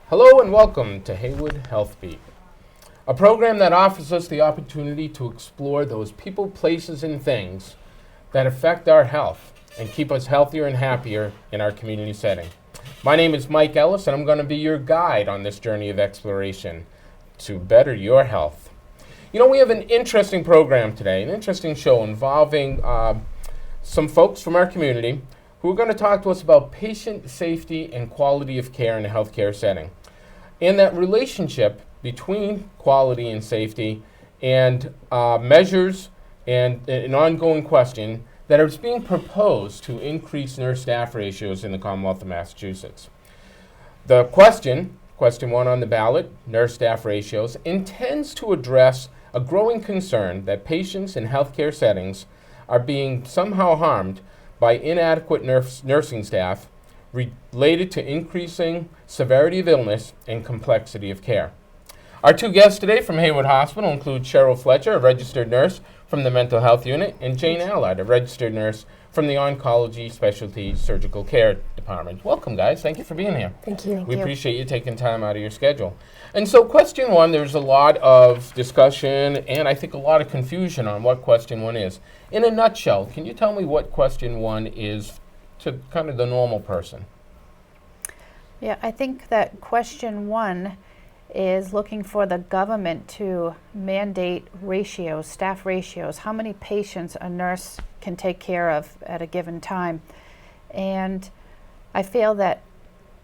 Hello and welcome to Heywood Healthbeat, a program that offers us the opportunity to explore those people, places, and things that affect our health and keep us healthier and happier in our community setting. My name is Mike Ellis, and I'm going to be your guide on this journey of exploration to better your health. You know, we have an interesting program today, an interesting show involving some folks from our community who are going to talk to us about patient safety and quality of care in a healthcare setting, and that relationship between quality and safety and measures and an ongoing question that is being proposed to increase nurse staff ratios in the Commonwealth of Massachusetts. The question one on the ballot, nurse staff ratios, intends to address a growing concern that patients in healthcare settings are being somehow harmed by inadequate nursing staff related to increasing severity of illness and complexity of care. Our two guests today from Heywood Hospital include Cheryl Fletcher, a registered nurse from the Mental Health Unit, and Jane Allard, a registered nurse from the Oncology Specialty Surgical Care Department. Welcome, guys. Thank you for being here. Thank you. We appreciate you taking time out of your schedule. And so question one, there's a lot of discussion and I think a lot of confusion on what question one is. In a nutshell, can you tell me what question one is to kind of the normal person? Yeah, I think that question one is looking for the government to mandate ratios, staff ratios, how many patients a nurse can take care of at a given time. And I feel that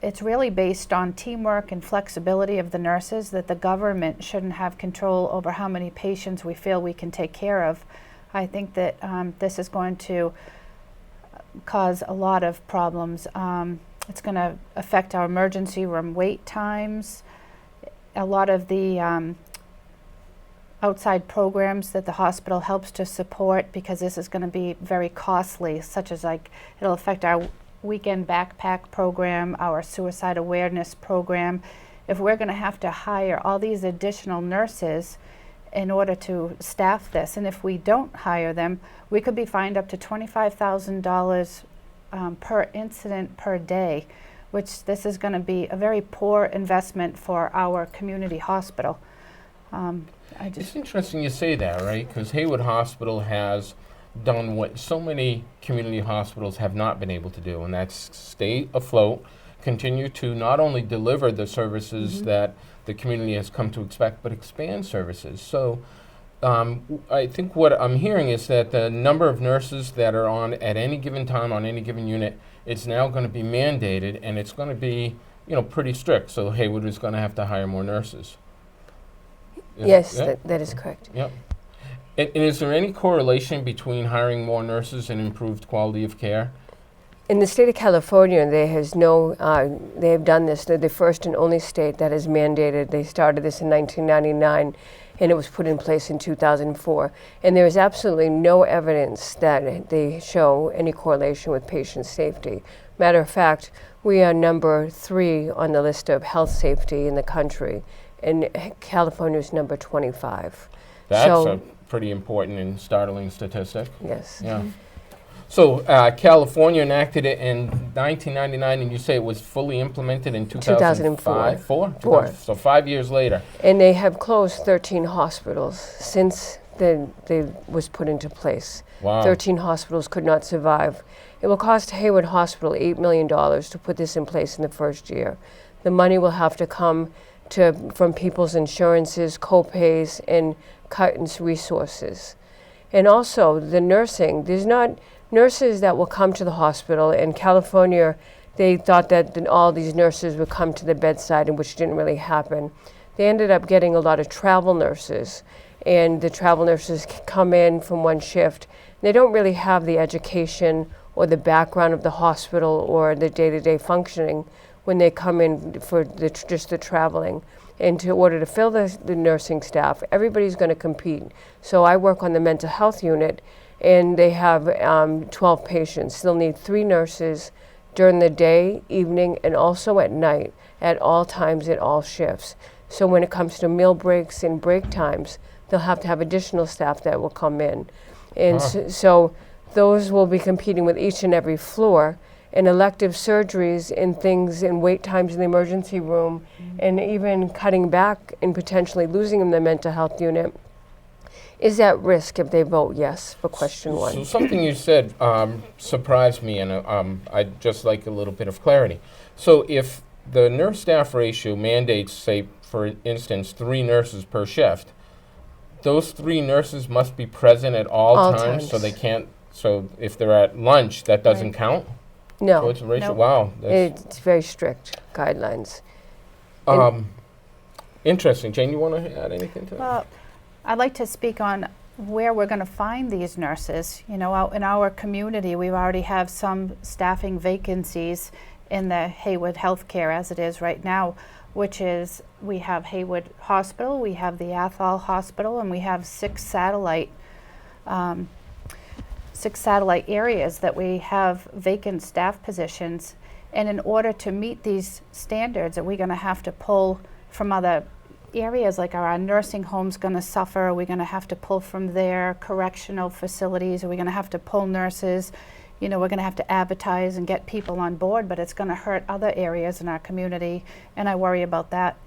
it's really based on teamwork and flexibility of the nurses, that the government shouldn't have control over how many patients we feel we can take care of. I think that this is going to cause a lot of problems. It's going to affect our emergency room wait times, a lot of the outside programs that the hospital helps to support, because this is going to be very costly, such as like it'll affect our weekend backpack program, our suicide awareness program. If we're going to have to hire all these additional nurses in order to staff this, and if we don't hire them, we could be fined up to $25,000 per incident per day, which this is going to be a very poor investment for our community hospital. It's interesting you say that, right? Because Heywood Hospital has done what so many community hospitals have not been able to do, and that's stay afloat, continue to not only deliver the services that the community has come to expect, but expand services. So I think what I'm hearing is that the number of nurses that are on at any given time on any given unit, it's now going to be mandated, and it's going to be, you know, pretty strict. So Heywood is going to have to hire more nurses. Yes, that is correct. Yep. And is there any correlation between hiring more nurses and improved quality of care? In the state of California, they have done this. They're the first and only state that has mandated. They started this in 1999, and it was put in place in 2004. And there is absolutely no evidence that they show any correlation with patient safety. Matter of fact, we are number 3 on the list of health safety in the country, and California is number 25. That's a pretty important and startling statistic. Yes. Yeah. So California enacted it in 1999, and you say it was fully implemented in 2005? 2004. So 5 years later. And they have closed 13 hospitals since they was put into place. Wow. 13 hospitals could not survive. It will cost Heywood Hospital $8 million to put this in place in the first year. The money will have to come from people's insurances, co-pays, and cut in resources. And also the nursing, there's not nurses that will come to the hospital. In California, they thought that all these nurses would come to the bedside, and which didn't really happen. They ended up getting a lot of travel nurses, and the travel nurses come in from one shift. They don't really have the education or the background of the hospital or the day-to-day functioning when they come in for just the traveling. And in order to fill the nursing staff, everybody's going to compete. So I work on the mental health unit, and they have 12 patients. They'll need 3 nurses during the day, evening, and also at night, at all times, at all shifts. So when it comes to meal breaks and break times, they'll have to have additional staff that will come in. And so those will be competing with each and every floor. And elective surgeries and things and wait times in the emergency room, and even cutting back and potentially losing them in the mental health unit is at risk if they vote yes for question 1. So something you said surprised me, and I'd just like a little bit of clarity. So if the nurse-staff ratio mandates, say, for instance, 3 nurses per shift, those 3 nurses must be present at all times, so they can't, so if they're at lunch, that doesn't count? No. So it's a ratio. Nope. Wow. It's very strict guidelines. Interesting. Jane, you want to add anything to that? Well, I'd like to speak on where we're going to find these nurses. You know, out in our community, we already have some staffing vacancies in the Heywood healthcare as it is right now, which is we have Heywood Hospital, we have the Athol Hospital, and we have 6 satellite areas that we have vacant staff positions. And in order to meet these standards, are we going to have to pull from other areas? Like, are our nursing homes going to suffer? Are we going to have to pull from their correctional facilities? Are we going to have to pull nurses? You know, we're going to have to advertise and get people on board, but it's going to hurt other areas in our community, and I worry about that.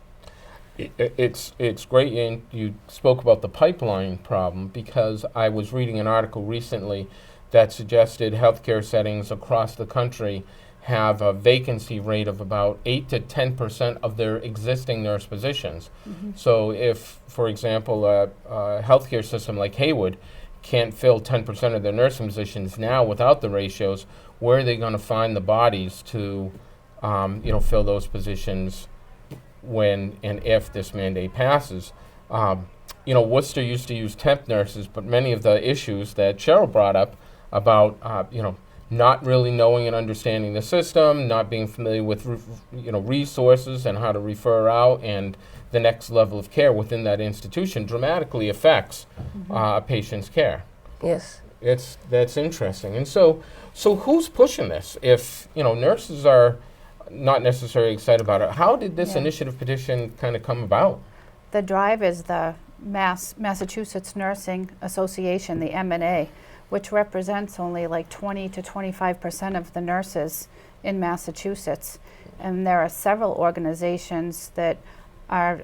It's great, and you spoke about the pipeline problem, because I was reading an article recently that suggested healthcare settings across the country have a vacancy rate of about 8 to 10% of their existing nurse positions. So if, for example, a healthcare system like Heywood can't fill 10% of their nursing positions now without the ratios, where are they going to find the bodies to fill those positions when and if this mandate passes? Worcester used to use temp nurses, but many of the issues that Cheryl brought up about not really knowing and understanding the system, not being familiar with resources and how to refer out, and the next level of care within that institution dramatically affects a patient's care. Yes. That's interesting. And so who's pushing this? If nurses are not necessarily excited about it, how did this initiative petition kind of come about? The drive is the Massachusetts Nursing Association, the M&A, which represents only like 20 to 25% of the nurses in Massachusetts. And there are several organizations that are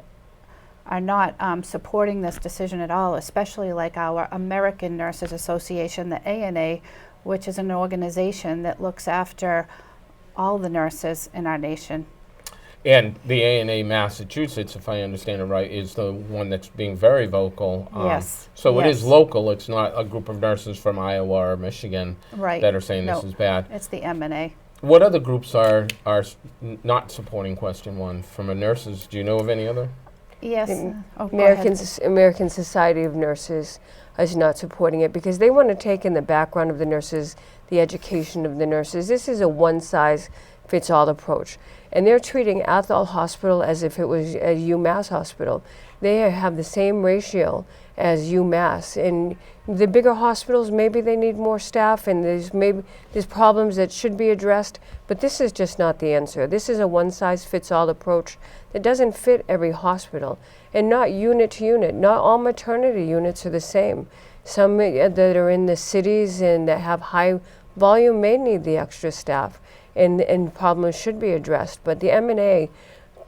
not supporting this decision at all, especially like our American Nurses Association, the ANA, which is an organization that looks after all the nurses in our nation. And the ANA Massachusetts, if I understand it right, is the one that's being very vocal. Yes. So it is local. It's not a group of nurses from Iowa or Michigan that are saying this is bad. It's the M&A. What other groups are not supporting question 1 from the nurses? Do you know of any other? Yes. American Society of Nurses is not supporting it because they want to take in the background of the nurses, the education of the nurses. This is a one-size-fits-all approach. And they're treating Athol Hospital as if it was a UMass hospital. They have the same ratio as UMass. And the bigger hospitals, maybe they need more staff, and there's problems that should be addressed, but this is just not the answer. This is a one-size-fits-all approach that doesn't fit every hospital, and not unit to unit. Not all maternity units are the same. Some that are in the cities and that have high volume may need the extra staff, and problems should be addressed. But the M&A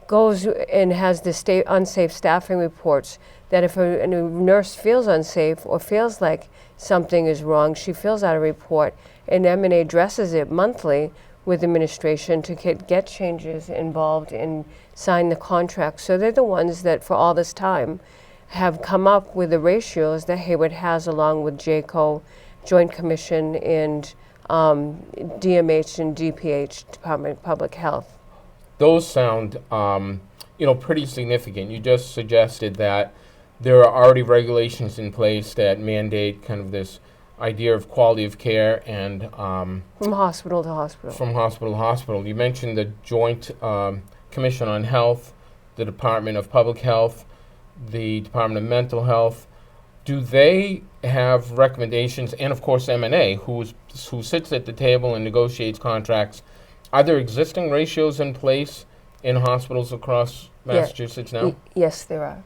goes and has the unsafe staffing reports that if a nurse feels unsafe or feels like something is wrong, she fills out a report, and M&A addresses it monthly with administration to get changes involved and sign the contract. So they're the ones that for all this time have come up with the ratios that Heywood has, along with JCO, Joint Commission, and DMH and DPH, Department of Public Health. Those sound pretty significant. You just suggested that there are already regulations in place that mandate kind of this idea of quality of care and From hospital to hospital. from hospital to hospital. You mentioned the Joint Commission on Health, the Department of Public Health, the Department of Mental Health. Do they have recommendations, and of course M&A, who sits at the table and negotiates contracts? Are there existing ratios in place in hospitals across Massachusetts now? Yes, there are.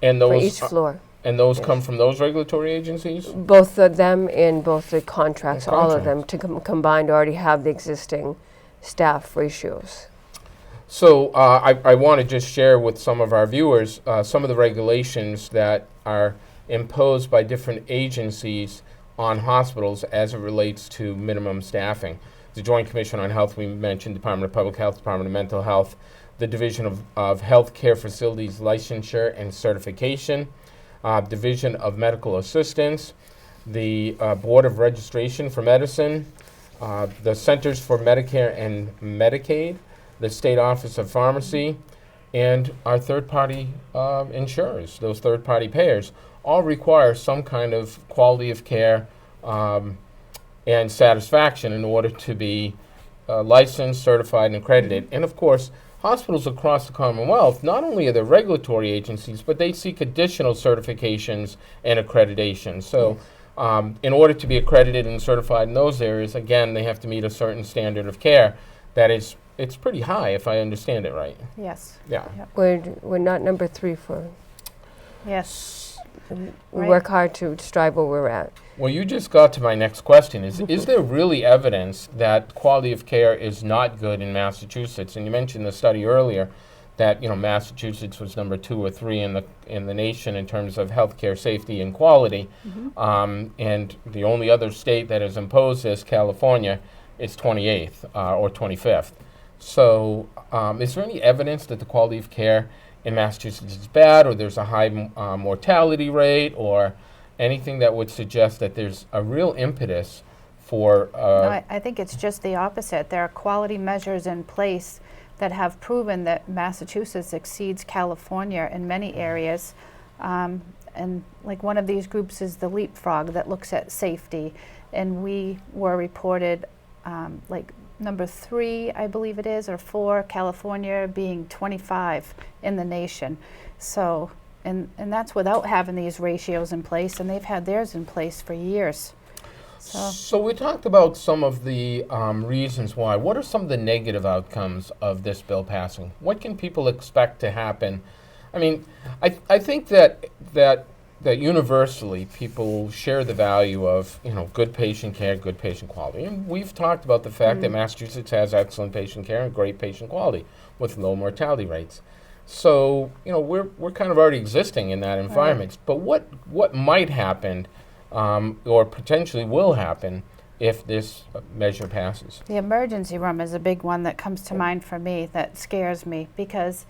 And For those each floor. and those yes. come from those regulatory agencies? Both of them and both the contracts, The all of them combined already have the existing staff ratios. So I want to just share with some of our viewers some of the regulations that are imposed by different agencies on hospitals as it relates to minimum staffing. The Joint Commission on Health, we mentioned, Department of Public Health, Department of Mental Health, the Division of Healthcare Facilities Licensure and Certification, Division of Medical Assistance, the Board of Registration for Medicine, the Centers for Medicare and Medicaid, the State Office of Pharmacy, and our third-party insurers, those third-party payers, all require some kind of quality of care and satisfaction in order to be licensed, certified, and accredited. And of course, hospitals across the Commonwealth, not only are there regulatory agencies, but they seek additional certifications and accreditation. So in order to be accredited and certified in those areas, again, they have to meet a certain standard of care that is, it's pretty high, if I understand it right. Yes. Yeah. Yep. We're not number 3 for. Yes. We Right. work hard to strive where we're at. Well, you just got to my next question. Is there really evidence that quality of care is not good in Massachusetts? And you mentioned the study earlier that, you know, Massachusetts was number 2 or 3 in the nation in terms of healthcare safety and quality. And the only other state that has imposed this, California, is 28th or 25th. So is there any evidence that the quality of care in Massachusetts is bad, or there's a high mortality rate, or anything that would suggest that there's a real impetus for No, I think it's just the opposite. There are quality measures in place that have proven that Massachusetts exceeds California in many areas. And like one of these groups is the Leapfrog that looks at safety. And we were reported like number 3, I believe it is, or 4, California being 25 in the nation. So, and that's without having these ratios in place, and they've had theirs in place for years. So we talked about some of the reasons why. What are some of the negative outcomes of this bill passing? What can people expect to happen? I mean, I think that universally people share the value of, you know, good patient care, good patient quality. And we've talked about the fact that Massachusetts has excellent patient care and great patient quality with low mortality rates. So, you know, we're kind of already existing in that environment. But what might happen or potentially will happen if this measure passes? The emergency room is a big one that comes to mind for me, that scares me, because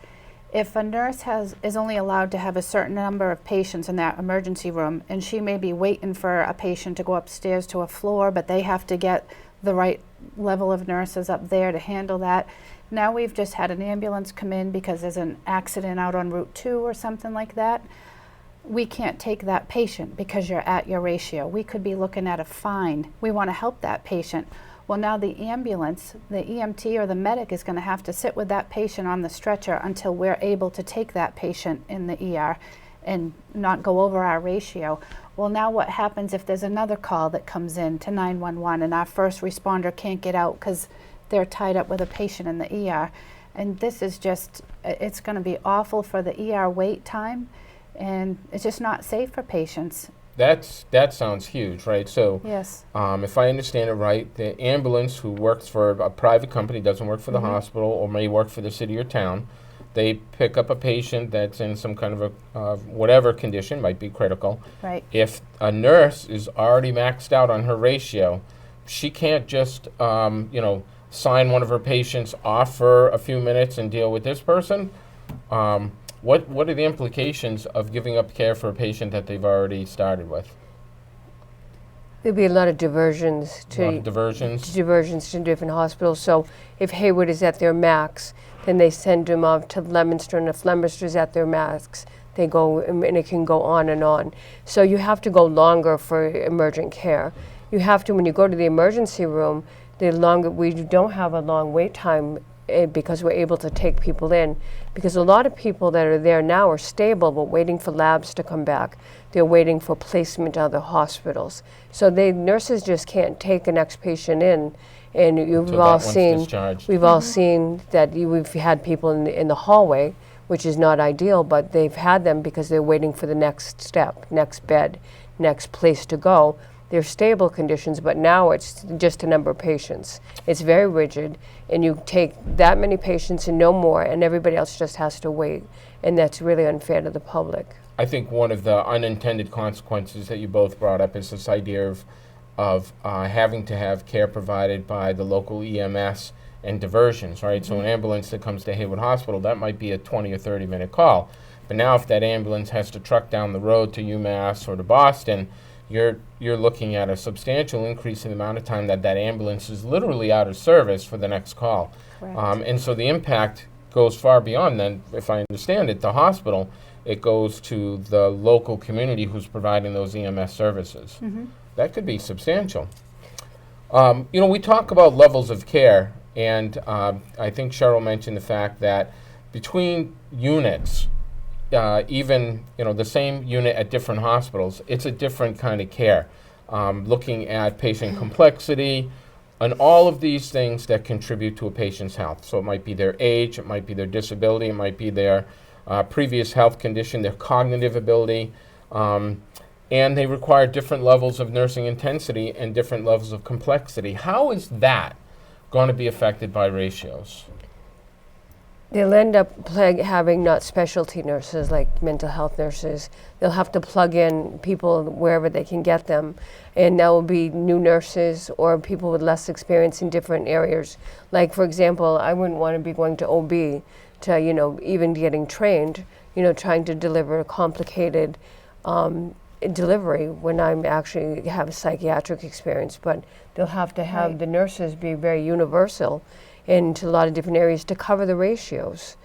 if a nurse is only allowed to have a certain number of patients in that emergency room, and she may be waiting for a patient to go upstairs to a floor, but they have to get the right level of nurses up there to handle that. Now we've just had an ambulance come in because there's an accident out on Route 2 or something like that. We can't take that patient because you're at your ratio. We could be looking at a fine. We want to help that patient. Well, now the ambulance, the EMT or the medic is going to have to sit with that patient on the stretcher until we're able to take that patient in the ER and not go over our ratio. Well, now what happens if there's another call that comes in to 911 and our first responder can't get out because they're tied up with a patient in the ER? And this is just, it's going to be awful for the ER wait time, and it's just not safe for patients. That sounds huge, right? So Yes. if I understand it right, the ambulance who works for a private company, doesn't work for the hospital or may work for the city or town, they pick up a patient that's in some kind of a whatever condition, might be critical. Right. If a nurse is already maxed out on her ratio, she can't just sign one of her patients off for a few minutes and deal with this person. What are the implications of giving up care for a patient that they've already started with? There'll be a lot of diversions A lot of diversions. to different hospitals. So if Heywood is at their max, then they send them off to Leominster, and if Leominster is at their max, they go, and it can go on and on. So you have to go longer for emergent care. You have to, when you go to the emergency room, the longer, we don't have a long wait time because we're able to take people in. Because a lot of people that are there now are stable, but waiting for labs to come back. They're waiting for placement to other hospitals. So nurses just can't take the next patient in. And you've Until all that one's seen, discharged. we've all seen that we've had people in the hallway, which is not ideal, but they've had them because they're waiting for the next step, next bed, next place to go. They're stable conditions, but now it's just a number of patients. It's very rigid, and you take that many patients and no more, and everybody else just has to wait, and that's really unfair to the public. I think one of the unintended consequences that you both brought up is this idea of having to have care provided by the local EMS and diversions, right? So an ambulance that comes to Heywood Hospital, that might be a 20 or 30-minute call. But now if that ambulance has to truck down the road to UMass or to Boston, you're looking at a substantial increase in the amount of time that ambulance is literally out of service for the next call. Correct. And so the impact goes far beyond then, if I understand it, the hospital. It goes to the local community who's providing those EMS services. That could be substantial. We talk about levels of care, and I think Cheryl mentioned the fact that between units, even the same unit at different hospitals, it's a different kind of care. Looking at patient complexity and all of these things that contribute to a patient's health. So it might be their age, it might be their disability, it might be their previous health condition, their cognitive ability, and they require different levels of nursing intensity and different levels of complexity. How is that going to be affected by ratios? They'll end up having not specialty nurses like mental health nurses. They'll have to plug in people wherever they can get them. And that will be new nurses or people with less experience in different areas. Like, for example, I wouldn't want to be going to OB to, even getting trained, trying to deliver a complicated delivery when I'm actually have a psychiatric experience. But they'll have to have the nurses be very universal into a lot of different areas to cover the ratios,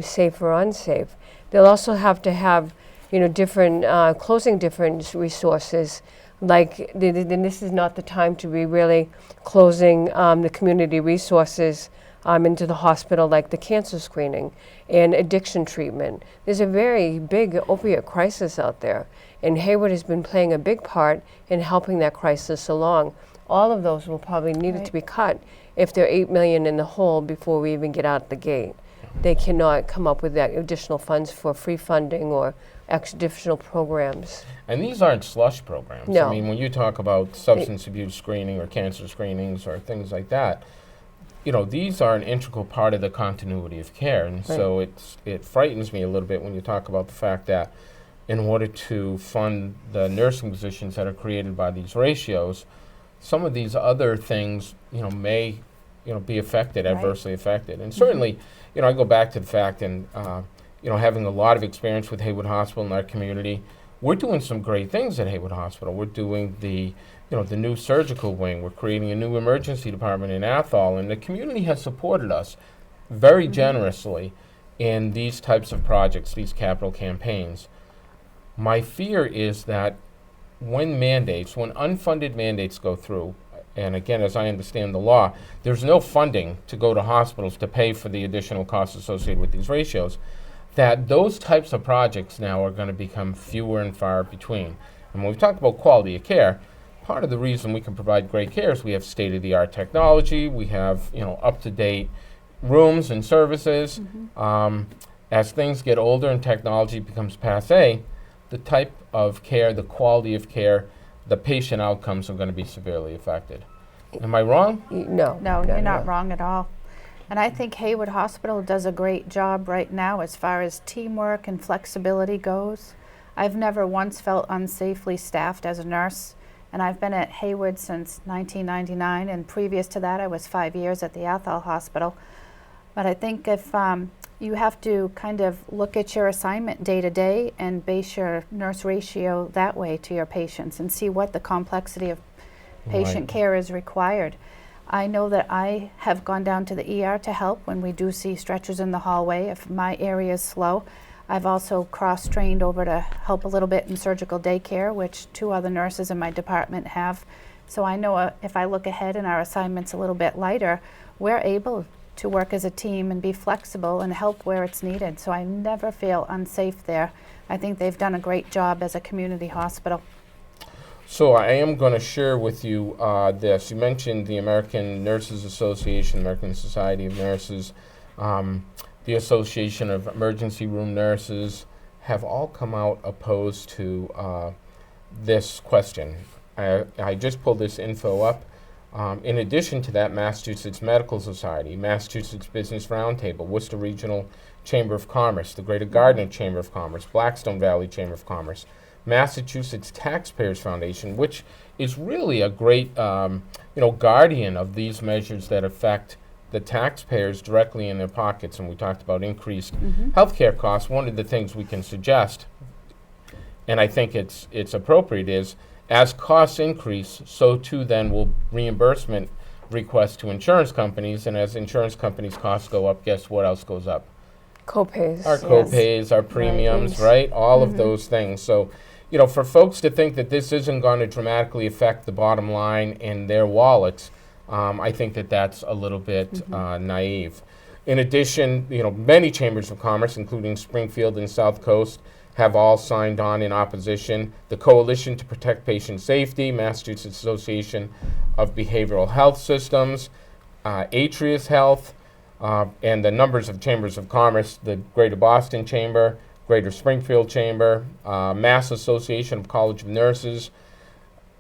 safe or unsafe. They'll also have to have, different, closing different resources. Like, this is not the time to be really closing the community resources into the hospital, like the cancer screening and addiction treatment. There's a very big opiate crisis out there, and Heywood has been playing a big part in helping that crisis along. All of those will probably need to be cut if they're $8 million in the hole before we even get out the gate. They cannot come up with that additional funds for free funding or additional programs. And these aren't slush programs. No. I mean, when you talk about substance abuse screening or cancer screenings or things like that, these are an integral part of the continuity of care. And so it frightens me a little bit when you talk about the fact that in order to fund the nursing positions that are created by these ratios, some of these other things, may, be affected, adversely affected. And certainly, I go back to the fact and, having a lot of experience with Heywood Hospital in our community, we're doing some great things at Heywood Hospital. We're doing the new surgical wing. We're creating a new emergency department in Athol, and the community has supported us very generously in these types of projects, these capital campaigns. My fear is that when unfunded mandates go through, and again, as I understand the law, there's no funding to go to hospitals to pay for the additional costs associated with these ratios, that those types of projects now are going to become fewer and far between. And when we talk about quality of care, part of the reason we can provide great care is we have state-of-the-art technology, we have up-to-date rooms and services. As things get older and technology becomes passé, the type of care, the quality of care, the patient outcomes are going to be severely affected. Am I wrong? No. No, you're not wrong at all. And I think Heywood Hospital does a great job right now as far as teamwork and flexibility goes. I've never once felt unsafely staffed as a nurse, and I've been at Heywood since 1999, and previous to that I was 5 years at the Athol Hospital. But I think if you have to kind of look at your assignment day to day and base your nurse ratio that way to your patients and see what the complexity of patient Right. care is required. I know that I have gone down to the ER to help when we do see stretchers in the hallway if my area is slow. I've also cross-trained over to help a little bit in surgical daycare, which 2 other nurses in my department have. So I know if I look ahead and our assignment's a little bit lighter, we're able to work as a team and be flexible and help where it's needed. So I never feel unsafe there. I think they've done a great job as a community hospital. So I am going to share with you this. You mentioned the American Nurses Association, American Society of Nurses, the Association of Emergency Room Nurses have all come out opposed to this question. I just pulled this info up. In addition to that, Massachusetts Medical Society, Massachusetts Business Roundtable, Worcester Regional Chamber of Commerce, the Greater Gardner Chamber of Commerce, Blackstone Valley Chamber of Commerce, Massachusetts Taxpayers Foundation, which is really a great guardian of these measures that affect the taxpayers directly in their pockets. And we talked about increased healthcare costs. One of the things we can suggest, and I think it's appropriate, is as costs increase, so too then will reimbursement requests to insurance companies, and as insurance companies' costs go up, guess what else goes up? Co-pays. Our co-pays, our premiums, right? All of those things. So, for folks to think that this isn't going to dramatically affect the bottom line in their wallets, I think that that's a little bit naive. In addition, many chambers of commerce, including Springfield and South Coast, have all signed on in opposition. The Coalition to Protect Patient Safety, Massachusetts Association of Behavioral Health Systems, Atrius Health, and the numbers of chambers of commerce, the Greater Boston Chamber, Greater Springfield Chamber, Mass Association of College of Nurses,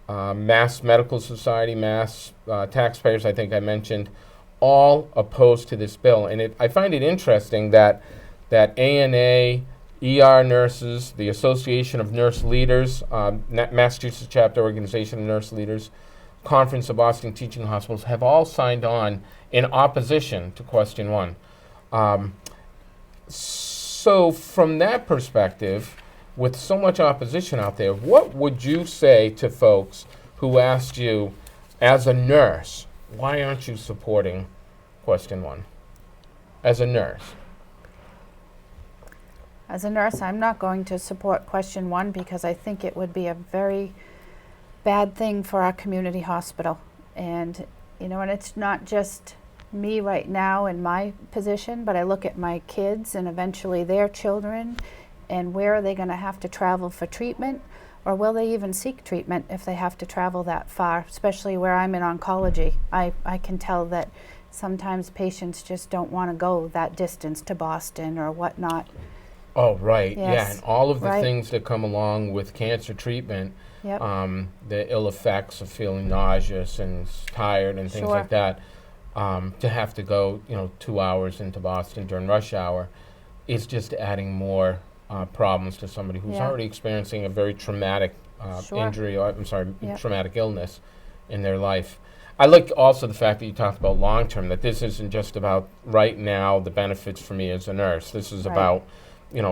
Mass Medical Society, Mass Taxpayers, I think I mentioned, all opposed to this bill. And I find it interesting that ANA, ER nurses, the Association of Nurse Leaders, Massachusetts Chapter Organization of Nurse Leaders, Conference of Boston Teaching Hospitals have all signed on in opposition to question 1. So from that perspective, with so much opposition out there, what would you say to folks who asked you, as a nurse, why aren't you supporting question 1? As a nurse. As a nurse, I'm not going to support question 1 because I think it would be a very bad thing for our community hospital. And, and it's not just me right now in my position, but I look at my kids and eventually their children, and where are they going to have to travel for treatment, or will they even seek treatment if they have to travel that far, especially where I'm in oncology. I can tell that sometimes patients just don't want to go that distance to Boston or whatnot. Oh, right. Yes. Yeah, and all of the Right. things that come along with cancer treatment, Yep. the ill effects of feeling nauseous and tired and things Sure. like that, to have to go, 2 hours into Boston during rush hour is just adding more problems to somebody who's Yeah. already experiencing a very traumatic Sure. injury, or Yep. traumatic illness in their life. I like also the fact that you talked about long term, that this isn't just about right now the benefits for me as a nurse. This is Right. about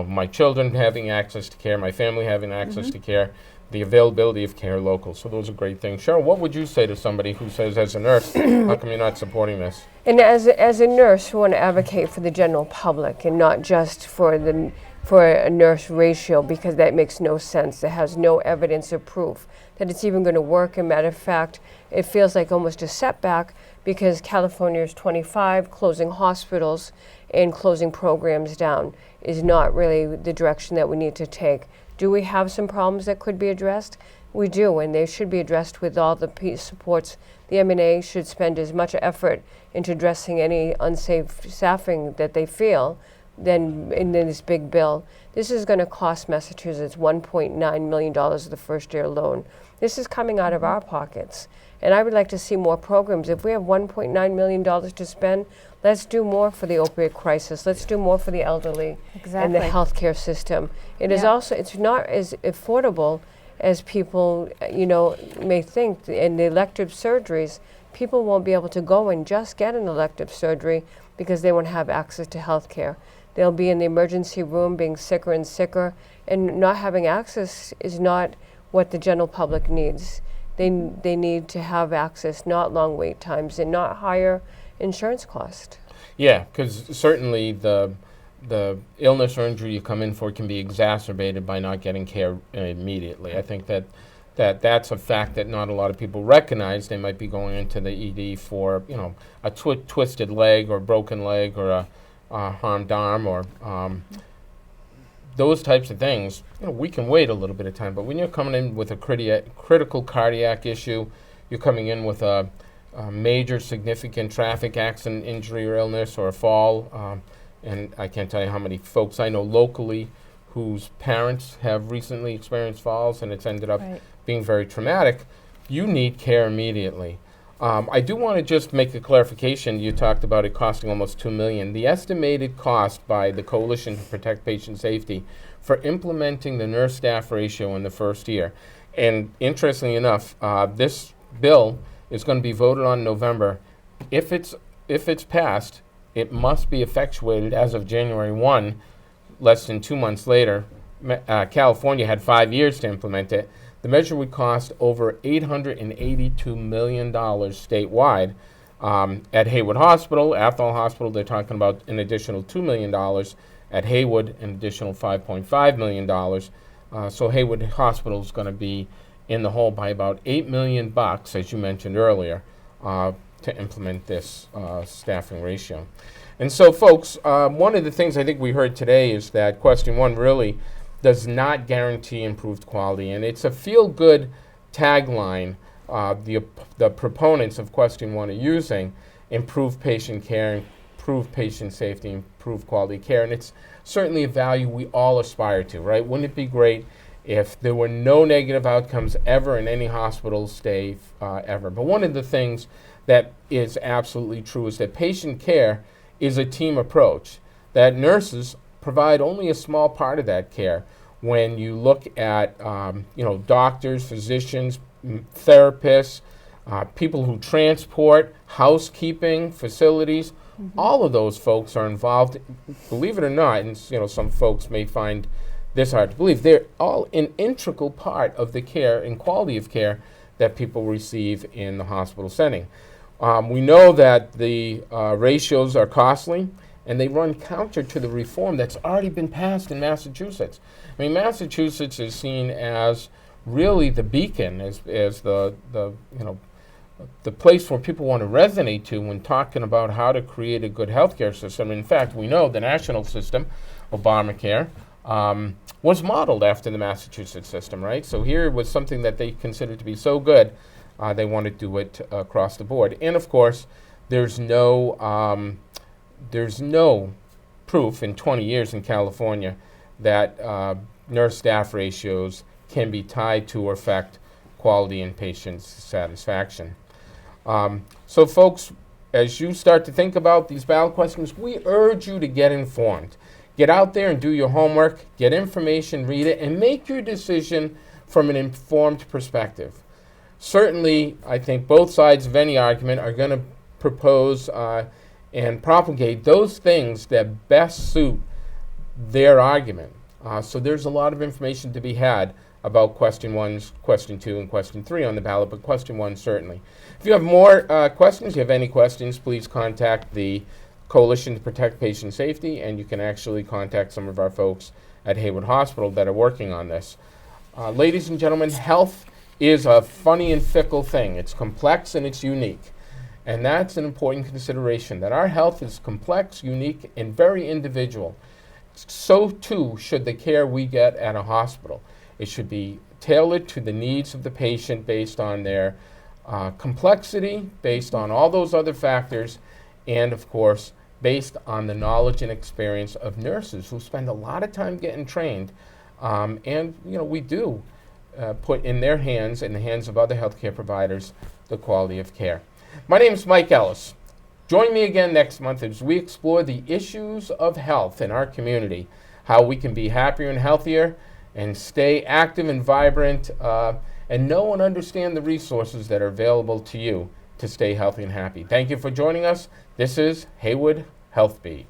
my children having access to care, my family having access to care, the availability of care local. So those are great things. Cheryl, what would you say to somebody who says, as a nurse, how come you're not supporting this? And as a nurse, we want to advocate for the general public and not just for a nurse ratio, because that makes no sense. It has no evidence or proof that it's even going to work. As a matter of fact, it feels like almost a setback because California is 25, closing hospitals and closing programs down is not really the direction that we need to take. Do we have some problems that could be addressed? We do, and they should be addressed with all the supports. The M&A should spend as much effort into addressing any unsafe staffing that they feel than in this big bill. This is going to cost Massachusetts $1.9 million the first year alone. This is coming out of our pockets. And I would like to see more programs. If we have $1.9 million to spend, let's do more for the opioid crisis. Let's do more for the elderly and the Exactly. healthcare system. It is Yeah. also, it's not as affordable as people, may think. In the elective surgeries, people won't be able to go and just get an elective surgery because they won't have access to health care. They'll be in the emergency room being sicker and sicker, and not having access is not what the general public needs. They need to have access, not long wait times, and not higher insurance cost. Yeah, because certainly the illness or injury you come in for can be exacerbated by not getting care immediately. I think that's a fact that not a lot of people recognize. They might be going into the ED for a twisted leg or broken leg or a harmed arm or those types of things. We can wait a little bit of time, but when you're coming in with a critical cardiac issue, you're coming in with a major significant traffic accident, injury or illness or a fall, and I can't tell you how many folks I know locally whose parents have recently experienced falls and it's ended up being very traumatic. You need care immediately. I do want to just make a clarification. You talked about it costing almost $2 million. The estimated cost by the Coalition to Protect Patient Safety for implementing the nurse-staff ratio in the first year. And interestingly enough, this bill is going to be voted on in November. If it's passed, it must be effectuated as of January 1, less than 2 months later. California had 5 years to implement it. The measure would cost over $882 million statewide. At Heywood Hospital, Athol Hospital, they're talking about an additional $2 million. At Heywood, an additional $5.5 million. So Heywood Hospital is going to be in the hole by about $8 million, as you mentioned earlier, to implement this staffing ratio. And so, folks, one of the things I think we heard today is that question one really does not guarantee improved quality. And it's a feel-good tagline the proponents of question one are using: improve patient care, improve patient safety, improve quality care. And it's certainly a value we all aspire to, right? Wouldn't it be great if there were no negative outcomes ever in any hospital stay ever? But one of the things that is absolutely true is that patient care is a team approach, that nurses provide only a small part of that care. When you look at doctors, physicians, therapists, people who transport, housekeeping, facilities, all of those folks are involved. Believe it or not, and some folks may find this hard to believe, they're all an integral part of the care and quality of care that people receive in the hospital setting. We know that the ratios are costly, and they run counter to the reform that's already been passed in Massachusetts. I mean, Massachusetts is seen as really the beacon, as the place where people want to resonate to when talking about how to create a good healthcare system. In fact, we know the national system, Obamacare, was modeled after the Massachusetts system, right? So here was something that they considered to be so good, they want to do it across the board. And of course, there's no proof in 20 years in California that nurse-staff ratios can be tied to or affect quality and patient satisfaction. So folks, as you start to think about these ballot questions, we urge you to get informed. Get out there and do your homework, get information, read it, and make your decision from an informed perspective. Certainly, I think both sides of any argument are going to propose and propagate those things that best suit their argument. So there's a lot of information to be had about question 1, question 2, and question 3 on the ballot, but question 1 certainly. If you have more questions, you have any questions, please contact the Coalition to Protect Patient Safety, and you can actually contact some of our folks at Heywood Hospital that are working on this. Ladies and gentlemen, health is a funny and fickle thing. It's complex and it's unique. And that's an important consideration, that our health is complex, unique, and very individual. So too should the care we get at a hospital. It should be tailored to the needs of the patient based on their complexity, based on all those other factors, and of course, based on the knowledge and experience of nurses who spend a lot of time getting trained. And we do put in their hands, in the hands of other healthcare providers, the quality of care. My name is Mike Ellis. Join me again next month as we explore the issues of health in our community, how we can be happier and healthier and stay active and vibrant and know and understand the resources that are available to you to stay healthy and happy. Thank you for joining us. This is Heywood Healthbeat.